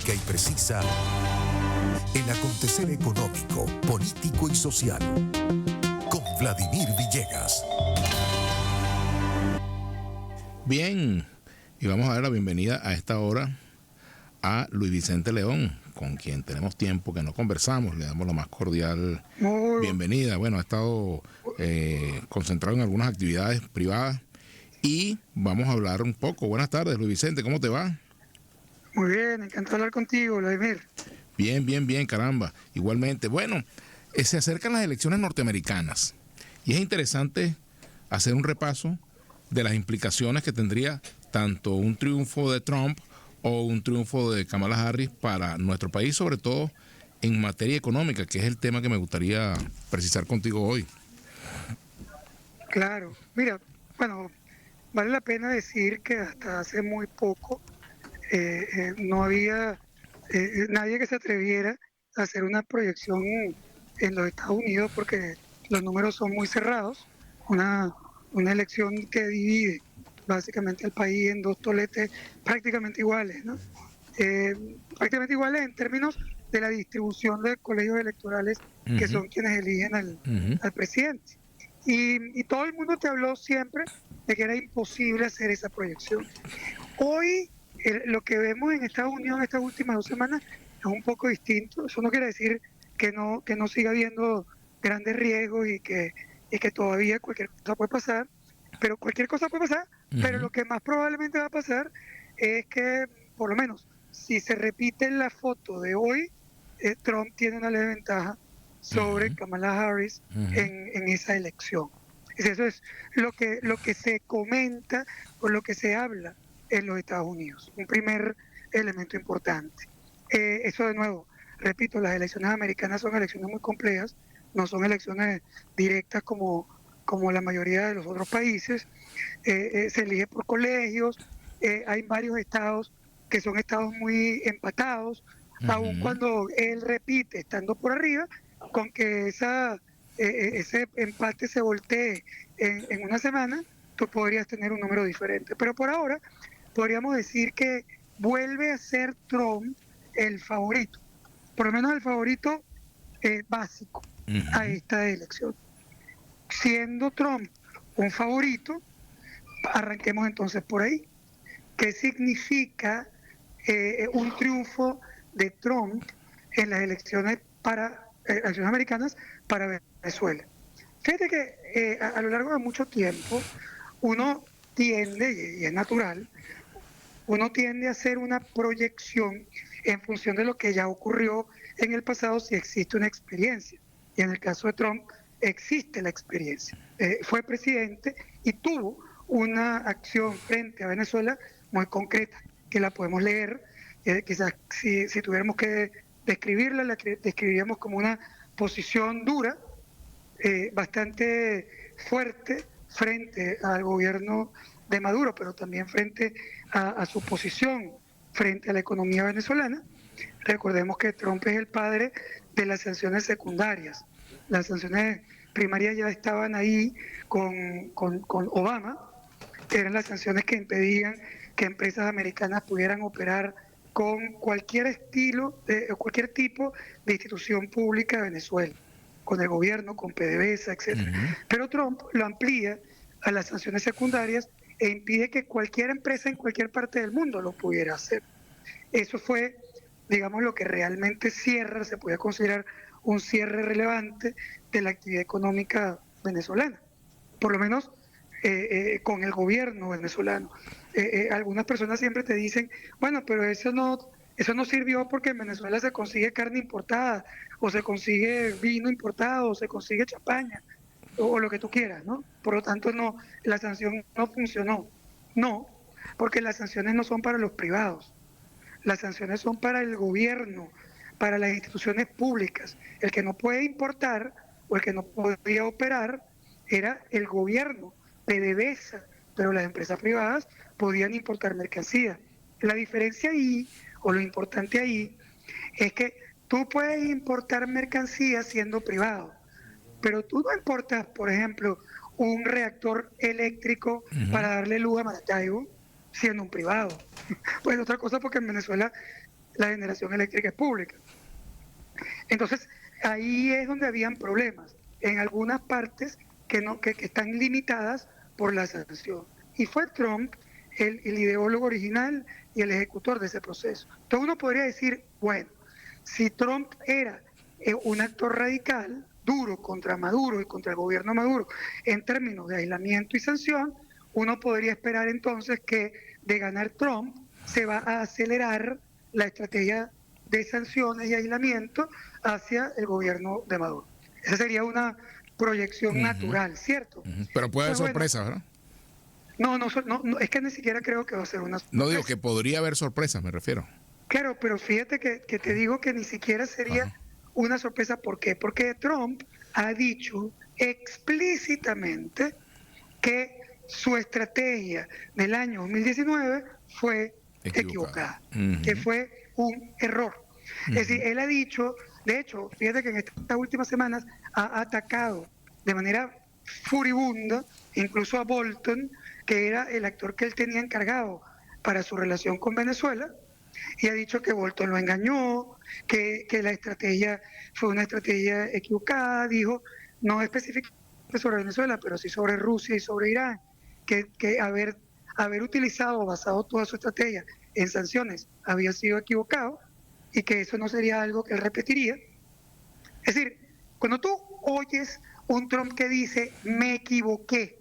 dinámica y precisa el acontecer económico, político y social. Con Vladimir Villegas. Bien, y vamos a dar la bienvenida a esta hora a Luis Vicente León, con quien tenemos tiempo que no conversamos. Le damos la más cordial bienvenida. Bueno, ha estado concentrado en algunas actividades privadas y vamos a hablar un poco. Buenas tardes, Luis Vicente, ¿cómo te va? Muy bien, encantado de hablar contigo, Vladimir. Bien, caramba. Igualmente. Bueno, se acercan las elecciones norteamericanas y es interesante hacer un repaso de las implicaciones que tendría tanto un triunfo de Trump o un triunfo de Kamala Harris para nuestro país, sobre todo en materia económica, que es el tema que me gustaría precisar contigo hoy. Claro, mira, bueno, vale la pena decir que hasta hace muy poco no había nadie que se atreviera a hacer una proyección en los Estados Unidos porque los números son muy cerrados. Una elección que divide básicamente el país en dos toletes prácticamente iguales, ¿no? Prácticamente iguales en términos de la distribución de colegios electorales que son quienes eligen al presidente. Y todo el mundo te habló siempre de que era imposible hacer esa proyección. Hoy lo que vemos en Estados Unidos en estas últimas 2 semanas es un poco distinto. Eso no quiere decir que no siga habiendo grandes riesgos y que todavía cualquier cosa puede pasar, pero cualquier cosa puede pasar, pero lo que más probablemente va a pasar es que, por lo menos, si se repite la foto de hoy, Trump tiene una leve ventaja sobre Kamala Harris en esa elección. Eso es lo que se comenta o lo que se habla en los Estados Unidos. Un primer elemento importante. Eso de nuevo, repito, las elecciones americanas son elecciones muy complejas, no son elecciones directas como la mayoría de los otros países. Se elige por colegios, hay varios estados que son estados muy empatados, aun cuando él repite estando por arriba, con que ese empate se voltee en una semana, tú podrías tener un número diferente. Pero por ahora podríamos decir que vuelve a ser Trump el favorito, por lo menos el favorito básico a esta elección. Siendo Trump un favorito, arranquemos entonces por ahí. ¿Qué significa un triunfo de Trump en las elecciones americanas para Venezuela? Fíjate que a lo largo de mucho tiempo uno tiende, y es natural, uno tiende a hacer una proyección en función de lo que ya ocurrió en el pasado si existe una experiencia. Y en el caso de Trump existe la experiencia. Fue presidente y tuvo una acción frente a Venezuela muy concreta, que la podemos leer. Quizás si tuviéramos que describirla, la describiríamos como una posición dura, bastante fuerte frente al gobierno de Maduro, pero también frente a su posición frente a la economía venezolana. Recordemos que Trump es el padre de las sanciones secundarias. Las sanciones primarias ya estaban ahí con Obama, que eran las sanciones que impedían que empresas americanas pudieran operar con cualquier estilo, cualquier tipo de institución pública de Venezuela, con el gobierno, con PDVSA, etc. Pero Trump lo amplía a las sanciones secundarias e impide que cualquier empresa en cualquier parte del mundo lo pudiera hacer. Eso fue, digamos, lo que realmente cierra, se puede considerar un cierre relevante de la actividad económica venezolana, por lo menos con el gobierno venezolano. Algunas personas siempre te dicen, bueno, pero eso no sirvió porque en Venezuela se consigue carne importada, o se consigue vino importado, o se consigue champaña, o lo que tú quieras, ¿no? Por lo tanto, no, la sanción no funcionó. No, porque las sanciones no son para los privados. Las sanciones son para el gobierno, para las instituciones públicas. El que no puede importar o el que no podía operar era el gobierno, PDVSA, pero las empresas privadas podían importar mercancías. La diferencia ahí, o lo importante ahí, es que tú puedes importar mercancías siendo privado, pero tú no importas, por ejemplo, un reactor eléctrico para darle luz a Maracaibo siendo un privado. Pues otra cosa, porque en Venezuela la generación eléctrica es pública. Entonces, ahí es donde habían problemas, en algunas partes que están limitadas por la sanción. Y fue Trump el ideólogo original y el ejecutor de ese proceso. Entonces uno podría decir, bueno, si Trump era un actor radical, duro contra Maduro y contra el gobierno Maduro, en términos de aislamiento y sanción, uno podría esperar entonces que de ganar Trump se va a acelerar la estrategia de sanciones y aislamiento hacia el gobierno de Maduro. Esa sería una proyección natural, ¿cierto? Pero puede haber Pero sorpresas, ¿verdad? No, es que ni siquiera creo que va a ser una sorpresa. No digo que podría haber sorpresas, me refiero. Claro, pero fíjate que te digo que ni siquiera sería una sorpresa. ¿Por qué? Porque Trump ha dicho explícitamente que su estrategia del año 2019 fue equivocada, que fue un error. Es decir, él ha dicho, de hecho, fíjate que en estas últimas semanas ha atacado de manera furibunda, incluso a Bolton, que era el actor que él tenía encargado para su relación con Venezuela, y ha dicho que Bolton lo engañó, que la estrategia fue una estrategia equivocada, dijo, no específicamente sobre Venezuela, pero sí sobre Rusia y sobre Irán, que haber utilizado, basado toda su estrategia en sanciones, había sido equivocado y que eso no sería algo que él repetiría. Es decir, cuando tú oyes un Trump que dice, me equivoqué,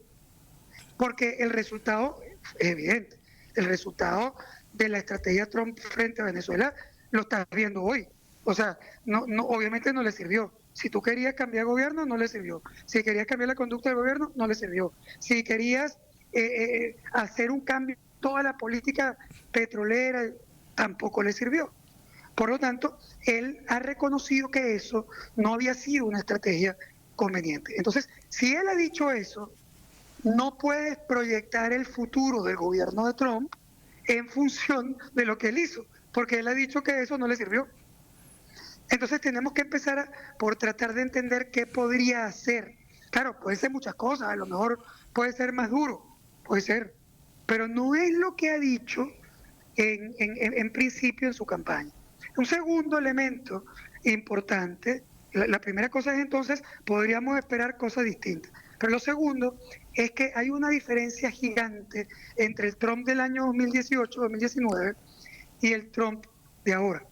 porque el resultado es evidente, el resultado de la estrategia Trump frente a Venezuela lo estás viendo hoy. O sea, obviamente no le sirvió. Si tú querías cambiar gobierno, no le sirvió. Si querías cambiar la conducta del gobierno, no le sirvió. Si querías hacer un cambio en toda la política petrolera, tampoco le sirvió. Por lo tanto, él ha reconocido que eso no había sido una estrategia conveniente. Entonces, si él ha dicho eso, no puedes proyectar el futuro del gobierno de Trump en función de lo que él hizo, porque él ha dicho que eso no le sirvió. Entonces tenemos que empezar por tratar de entender qué podría hacer. Claro, puede ser muchas cosas, a lo mejor puede ser más duro, puede ser, pero no es lo que ha dicho en principio en su campaña. Un segundo elemento importante, la primera cosa es entonces, podríamos esperar cosas distintas, pero lo segundo es que hay una diferencia gigante entre el Trump del año 2018-2019 y el Trump de ahora.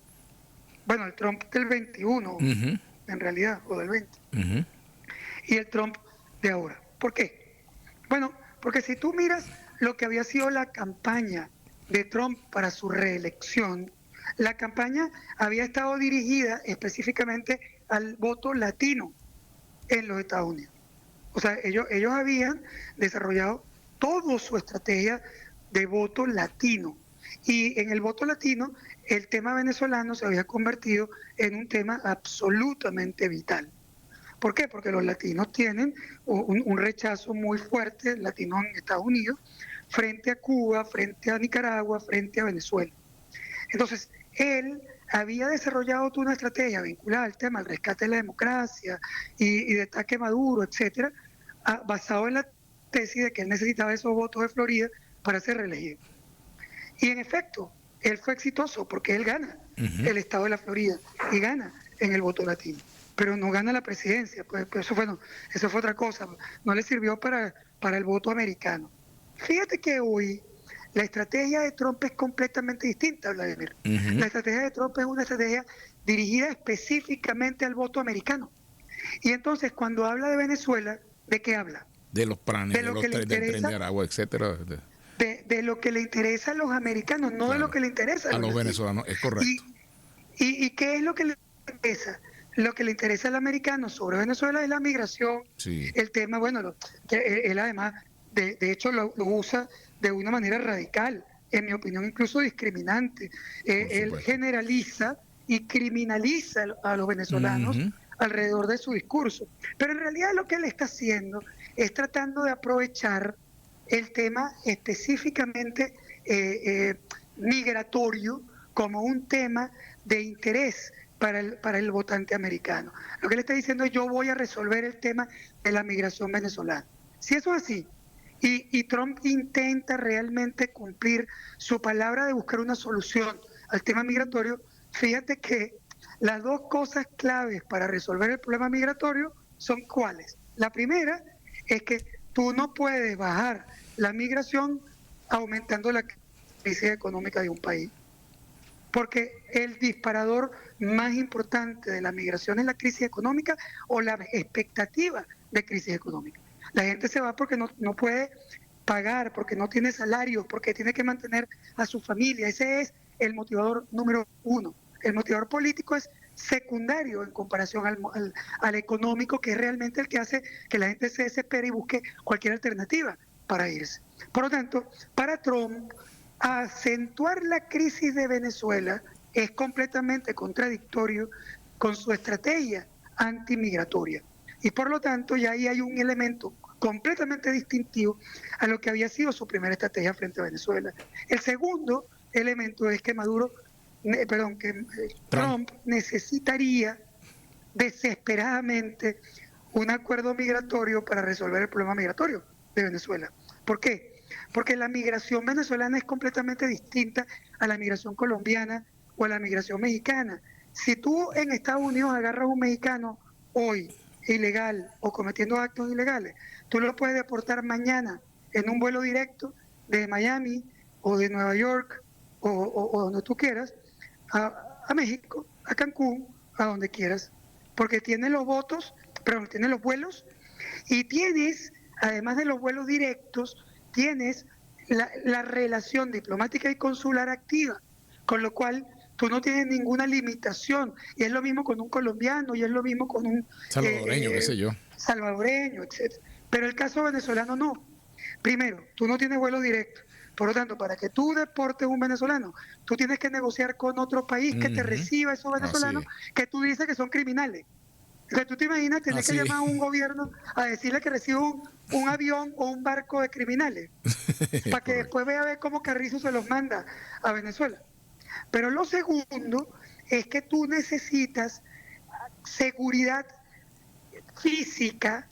Bueno, el Trump del 21, en realidad, o del 20. Y el Trump de ahora. ¿Por qué? Bueno, porque si tú miras lo que había sido la campaña de Trump para su reelección, la campaña había estado dirigida específicamente al voto latino en los Estados Unidos. O sea, ellos habían desarrollado toda su estrategia de voto latino. Y en el voto latino, el tema venezolano se había convertido en un tema absolutamente vital. ¿Por qué? Porque los latinos tienen un rechazo muy fuerte, latinos en Estados Unidos, frente a Cuba, frente a Nicaragua, frente a Venezuela. Entonces, él había desarrollado toda una estrategia vinculada al tema del rescate de la democracia y de ataque a Maduro, etcétera, basado en la tesis de que él necesitaba esos votos de Florida para ser reelegido. Y en efecto, él fue exitoso porque él gana el estado de la Florida y gana en el voto latino, pero no gana la presidencia, pues eso fue otra cosa, no le sirvió para el voto americano. Fíjate que hoy la estrategia de Trump es completamente distinta, Vladimir. La estrategia de Trump es una estrategia dirigida específicamente al voto americano. Y entonces cuando habla de Venezuela, ¿de qué habla? De los planes, del tren de Aragua, etcétera. De lo que le interesa a los americanos, no de lo que le interesa a los venezolanos, es correcto. ¿Y qué es lo que le interesa? Lo que le interesa al americano sobre Venezuela es la migración, el tema, bueno, que él además, de hecho, lo usa de una manera radical, en mi opinión incluso discriminante. Él generaliza y criminaliza a los venezolanos alrededor de su discurso. Pero en realidad lo que él está haciendo es tratando de aprovechar el tema específicamente migratorio como un tema de interés para el votante americano. Lo que él está diciendo es: yo voy a resolver el tema de la migración venezolana. Si eso es así, y Trump intenta realmente cumplir su palabra de buscar una solución al tema migratorio, fíjate que las dos cosas claves para resolver el problema migratorio son cuáles. La primera es que tú no puedes bajar la migración aumentando la crisis económica de un país, porque el disparador más importante de la migración es la crisis económica o la expectativa de crisis económica. La gente se va porque no puede pagar, porque no tiene salario, porque tiene que mantener a su familia. Ese es el motivador número uno. El motivador político es secundario en comparación al económico, que es realmente el que hace que la gente se desespere y busque cualquier alternativa para irse. Por lo tanto, para Trump, acentuar la crisis de Venezuela es completamente contradictorio con su estrategia antimigratoria. Y por lo tanto, ya ahí hay un elemento completamente distintivo a lo que había sido su primera estrategia frente a Venezuela. El segundo elemento es que Trump necesitaría desesperadamente un acuerdo migratorio para resolver el problema migratorio de Venezuela. ¿Por qué? Porque la migración venezolana es completamente distinta a la migración colombiana o a la migración mexicana. Si tú en Estados Unidos agarras a un mexicano hoy ilegal o cometiendo actos ilegales, tú lo puedes deportar mañana en un vuelo directo de Miami o de Nueva York o donde tú quieras a México, a Cancún, a donde quieras, porque tiene los votos, pero tiene los vuelos y tienes, además de los vuelos directos, tienes la relación diplomática y consular activa, con lo cual tú no tienes ninguna limitación, y es lo mismo con un colombiano, y es lo mismo con un salvadoreño, qué sé yo. Salvadoreño, etc. Pero el caso venezolano no. Primero, tú no tienes vuelo directo, por lo tanto, para que tú deportes un venezolano, tú tienes que negociar con otro país que te reciba a esos venezolanos que tú dices que son criminales. O sea, tú te imaginas tener que llamar a un gobierno a decirle que recibe un avión o un barco de criminales, para que después vea a ver cómo Carrizo se los manda a Venezuela. Pero lo segundo es que tú necesitas seguridad física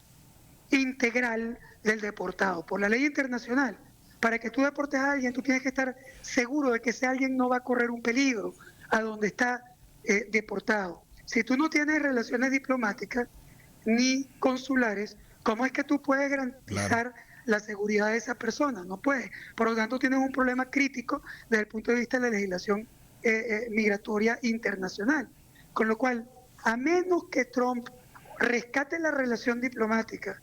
integral del deportado por la ley internacional. Para que tú deportes a alguien, tú tienes que estar seguro de que ese alguien no va a correr un peligro a donde está deportado. Si tú no tienes relaciones diplomáticas ni consulares, ¿cómo es que tú puedes garantizar la seguridad de esa persona? No puedes. Por lo tanto, tienes un problema crítico desde el punto de vista de la legislación migratoria internacional. Con lo cual, a menos que Trump rescate la relación diplomática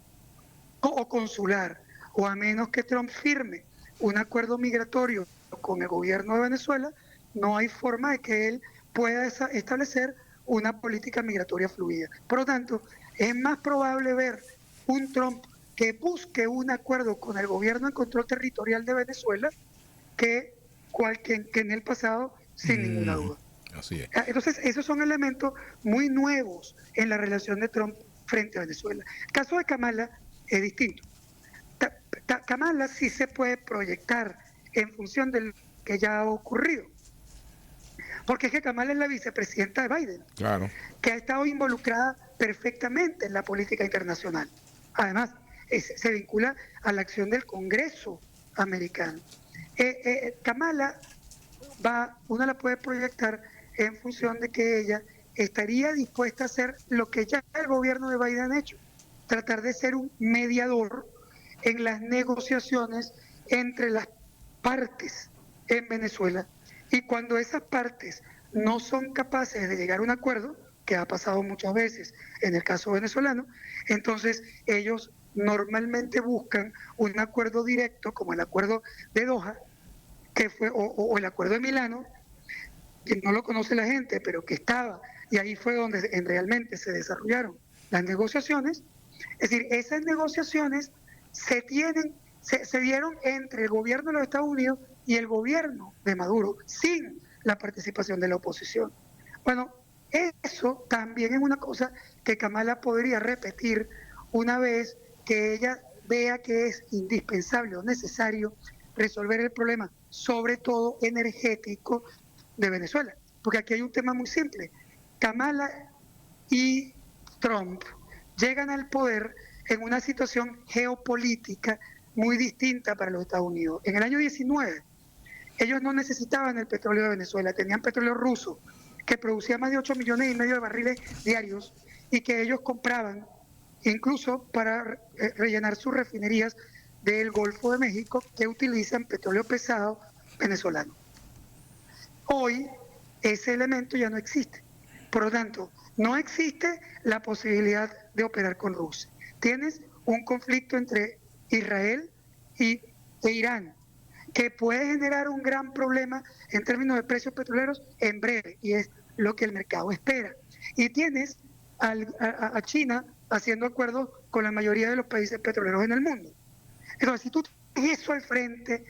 o consular, o a menos que Trump firme un acuerdo migratorio con el gobierno de Venezuela, no hay forma de que él pueda establecer una política migratoria fluida. Por lo tanto, es más probable ver un Trump que busque un acuerdo con el gobierno en control territorial de Venezuela que en el pasado, sin ninguna duda. Así es. Entonces, esos son elementos muy nuevos en la relación de Trump frente a Venezuela. El caso de Kamala es distinto. Kamala sí se puede proyectar en función de lo que ya ha ocurrido. Porque es que Kamala es la vicepresidenta de Biden, Claro. que ha estado involucrada perfectamente en la política internacional. Además, se vincula a la acción del Congreso americano. Kamala uno la puede proyectar en función de que ella estaría dispuesta a hacer lo que ya el gobierno de Biden ha hecho, tratar de ser un mediador en las negociaciones entre las partes en Venezuela, y cuando esas partes no son capaces de llegar a un acuerdo, que ha pasado muchas veces en el caso venezolano, entonces ellos normalmente buscan un acuerdo directo, como el acuerdo de Doha, que fue, o el acuerdo de Milano, que no lo conoce la gente, pero que estaba, y ahí fue donde realmente se desarrollaron las negociaciones. Es decir, esas negociaciones se dieron entre el gobierno de los Estados Unidos y el gobierno de Maduro, sin la participación de la oposición. Bueno, eso también es una cosa que Kamala podría repetir una vez que ella vea que es indispensable o necesario resolver el problema, sobre todo energético, de Venezuela. Porque aquí hay un tema muy simple. Kamala y Trump llegan al poder en una situación geopolítica muy distinta para los Estados Unidos. En el año 19, ellos no necesitaban el petróleo de Venezuela, tenían petróleo ruso. que producía más de 8,5 millones de barriles diarios y que ellos compraban incluso para rellenar sus refinerías del Golfo de México, que utilizan petróleo pesado venezolano. Hoy ese elemento ya no existe. Por lo tanto, no existe la posibilidad de operar con Rusia. Tienes un conflicto entre Israel e Irán, que puede generar un gran problema en términos de precios petroleros en breve, y es lo que el mercado espera. Y tienes a China haciendo acuerdos con la mayoría de los países petroleros en el mundo. Entonces, si tú tienes eso al frente,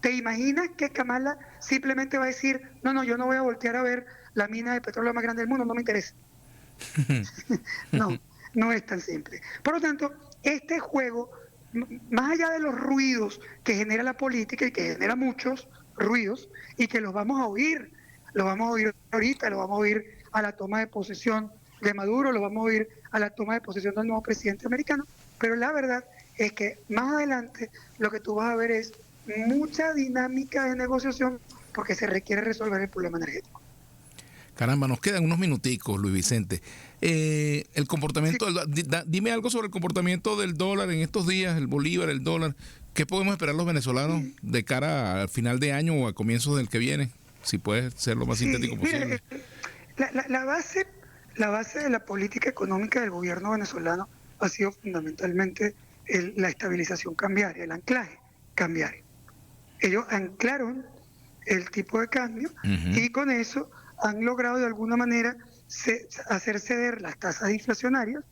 ¿te imaginas que Kamala simplemente va a decir, no, yo no voy a voltear a ver la mina de petróleo más grande del mundo, no me interesa? No es tan simple. Por lo tanto, este juego, más allá de los ruidos que genera la política y que genera muchos ruidos y que los vamos a oír ahorita, lo vamos a oír a la toma de posesión de Maduro, lo vamos a oír a la toma de posesión del nuevo presidente americano, pero la verdad es que más adelante lo que tú vas a ver es mucha dinámica de negociación porque se requiere resolver el problema energético. Caramba, nos quedan unos minuticos, Luis Vicente. El comportamiento, sí. Dime algo sobre el comportamiento del dólar en estos días, el bolívar, el dólar. ¿Qué podemos esperar los venezolanos de cara al final de año o a comienzos del que viene? Si puedes ser lo más sintético posible. La base de la política económica del gobierno venezolano ha sido fundamentalmente la estabilización cambiaria, el anclaje cambiario. Ellos anclaron el tipo de cambio y con eso han logrado de alguna manera hacer ceder las tasas inflacionarias,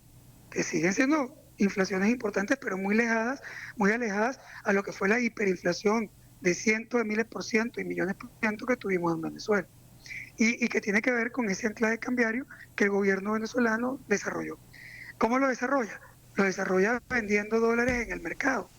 que siguen siendo inflaciones importantes, pero muy alejadas a lo que fue la hiperinflación de cientos de miles por ciento y millones por ciento que tuvimos en Venezuela. Y que tiene que ver con ese anclaje cambiario que el gobierno venezolano desarrolló. ¿Cómo lo desarrolla? Lo desarrolla vendiendo dólares en el mercado.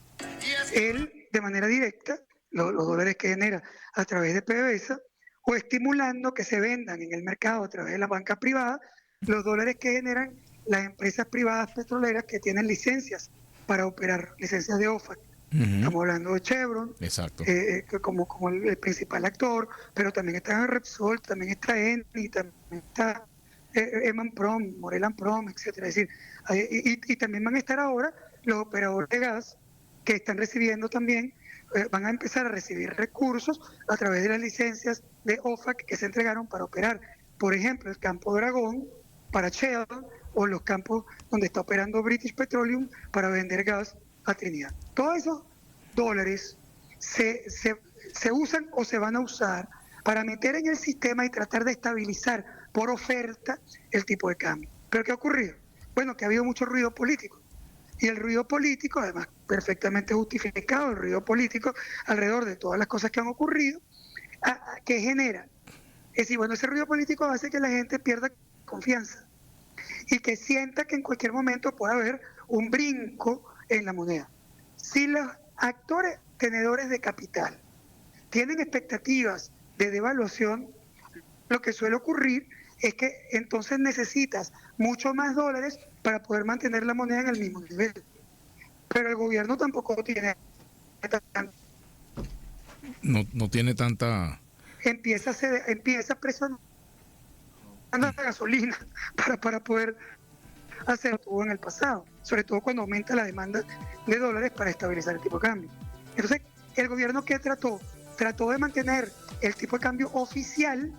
Él, de manera directa, los dólares que genera a través de PDVSA, o estimulando que se vendan en el mercado a través de la banca privada los dólares que generan las empresas privadas petroleras que tienen licencias para operar, licencias de OFAC. Estamos hablando de Chevron, como el principal actor, pero también está Repsol, también está Eni, también está Emanprom, Morelanprom, etcétera. Es decir, y también van a estar ahora los operadores de gas que están recibiendo también, van a empezar a recibir recursos a través de las licencias de OFAC que se entregaron para operar, por ejemplo, el campo Dragón para Shell o los campos donde está operando British Petroleum para vender gas a Trinidad. Todos esos dólares se usan o se van a usar para meter en el sistema y tratar de estabilizar por oferta el tipo de cambio. ¿Pero qué ha ocurrido? Bueno, que ha habido mucho ruido político. Y el ruido político, además perfectamente justificado, el ruido político alrededor de todas las cosas que han ocurrido, ¿qué genera? Es decir, bueno, ese ruido político hace que la gente pierda confianza y que sienta que en cualquier momento puede haber un brinco en la moneda. Si los actores tenedores de capital tienen expectativas de devaluación, lo que suele ocurrir es que entonces necesitas mucho más dólares para poder mantener la moneda en el mismo nivel. Pero el gobierno tampoco tiene no tiene tanta... Empieza a presionar la gasolina para poder hacer todo en el pasado, sobre todo cuando aumenta la demanda de dólares para estabilizar el tipo de cambio. Entonces, el gobierno que trató de mantener el tipo de cambio oficial,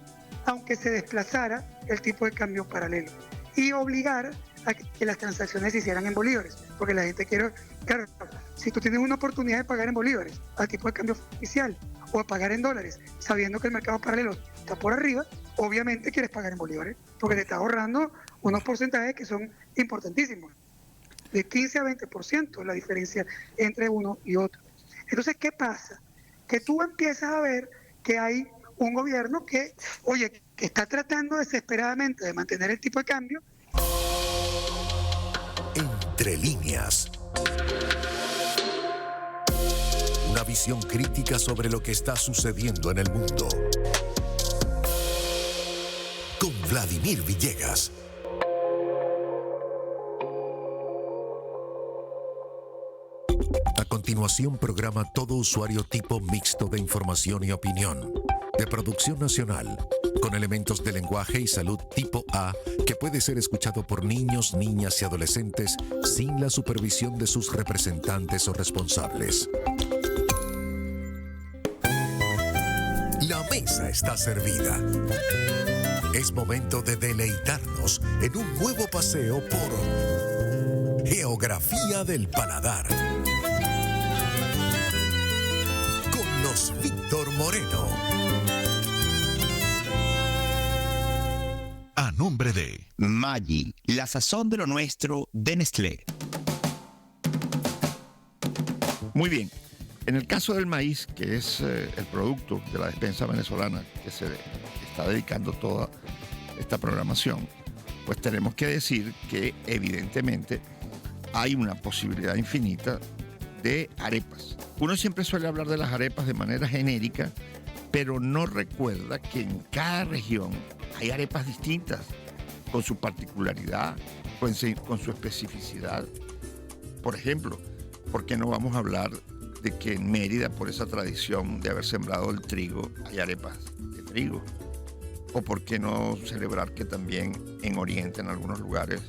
aunque se desplazara el tipo de cambio paralelo, y obligar a que las transacciones se hicieran en bolívares, porque la gente quiere, claro, si tú tienes una oportunidad de pagar en bolívares al tipo de cambio oficial o pagar en dólares, sabiendo que el mercado paralelo está por arriba, obviamente quieres pagar en bolívares, porque te está ahorrando unos porcentajes que son importantísimos, de 15 a 20% la diferencia entre uno y otro. Entonces, ¿qué pasa? Que tú empiezas a ver que hay un gobierno que está tratando desesperadamente de mantener el tipo de cambio. Entre líneas. Una visión crítica sobre lo que está sucediendo en el mundo. Con Vladimir Villegas. A continuación. continuación, programa Todo Usuario tipo mixto de información y opinión, de producción nacional, con elementos de lenguaje y salud tipo A, que puede ser escuchado por niños, niñas y adolescentes sin la supervisión de sus representantes o responsables. La mesa está servida. Es momento de deleitarnos en un nuevo paseo por Geografía del Paladar. Con los Víctor Moreno. A nombre de Maggi, la sazón de lo nuestro de Nestlé. Muy bien. En el caso del maíz, que es el producto de la despensa venezolana que se está dedicando toda esta programación, pues tenemos que decir que evidentemente hay una posibilidad infinita de arepas. Uno siempre suele hablar de las arepas de manera genérica, pero no recuerda que en cada región hay arepas distintas, con su particularidad, con su especificidad. Por ejemplo, ¿por qué no vamos a hablar de que en Mérida, por esa tradición de haber sembrado el trigo, hay arepas de trigo? ¿O por qué no celebrar que también en Oriente, en algunos lugares,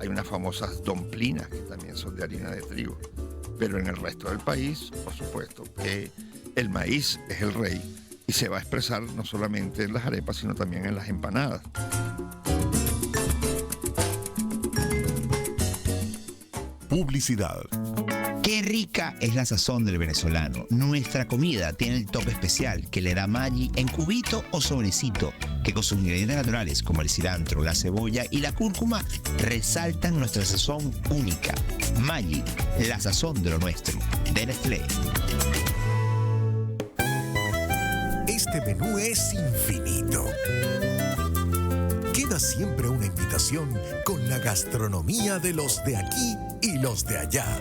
hay unas famosas domplinas que también son de harina de trigo? Pero en el resto del país, por supuesto, que el maíz es el rey y se va a expresar no solamente en las arepas, sino también en las empanadas. Publicidad. Qué rica es la sazón del venezolano. Nuestra comida tiene el toque especial que le da Maggi en cubito o sobrecito, que con sus ingredientes naturales como el cilantro, la cebolla y la cúrcuma resaltan nuestra sazón única. Maggi, la sazón de lo nuestro, de Nestlé. Este menú es infinito. Queda siempre una invitación con la gastronomía de los de aquí y los de allá.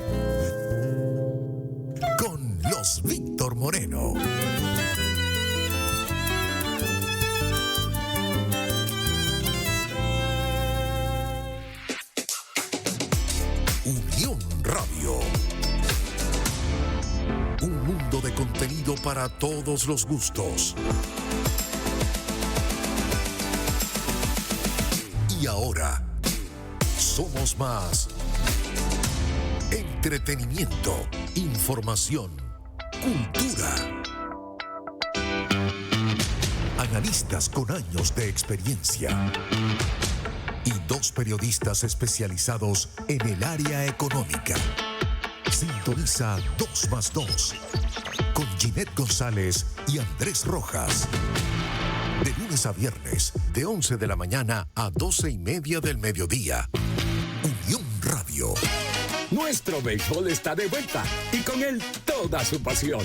Con los Víctor Moreno. Unión Radio. Un mundo de contenido para todos los gustos. Y ahora, somos más. Entretenimiento, información, cultura. Analistas con años de experiencia. Y 2 periodistas especializados en el área económica. Sintoniza 2 más 2 con Ginette González y Andrés Rojas. De lunes a viernes, de 11 de la mañana a 12:30 del mediodía. Unión Radio. Nuestro béisbol está de vuelta y con él toda su pasión.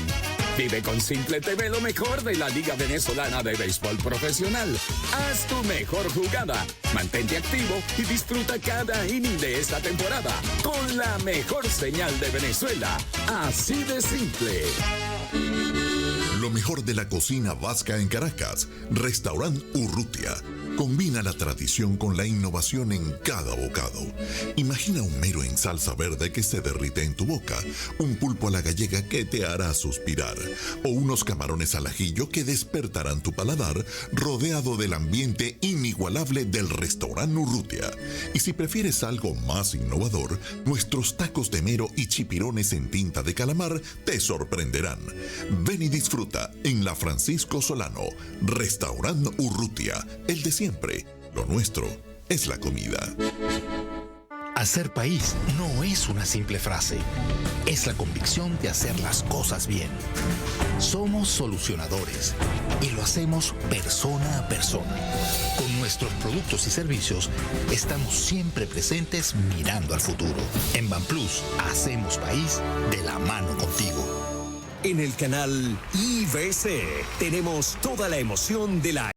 Vive con Simple TV lo mejor de la Liga Venezolana de Béisbol Profesional. Haz tu mejor jugada, mantente activo y disfruta cada inning de esta temporada con la mejor señal de Venezuela. Así de simple. Lo mejor de la cocina vasca en Caracas. Restaurant Urrutia. Combina la tradición con la innovación en cada bocado. Imagina un mero en salsa verde que se derrite en tu boca, un pulpo a la gallega que te hará suspirar, o unos camarones al ajillo que despertarán tu paladar, rodeado del ambiente inigualable del restaurante Urrutia. Y si prefieres algo más innovador, nuestros tacos de mero y chipirones en tinta de calamar te sorprenderán. Ven y disfruta en la Francisco Solano. Restaurante Urrutia, el de siempre. Lo nuestro es la comida. Hacer país no es una simple frase, es la convicción de hacer las cosas bien. Somos solucionadores y lo hacemos persona a persona. Con nuestros productos y servicios estamos siempre presentes mirando al futuro. En Banplus hacemos país de la mano contigo. En el canal IBC tenemos toda la emoción de la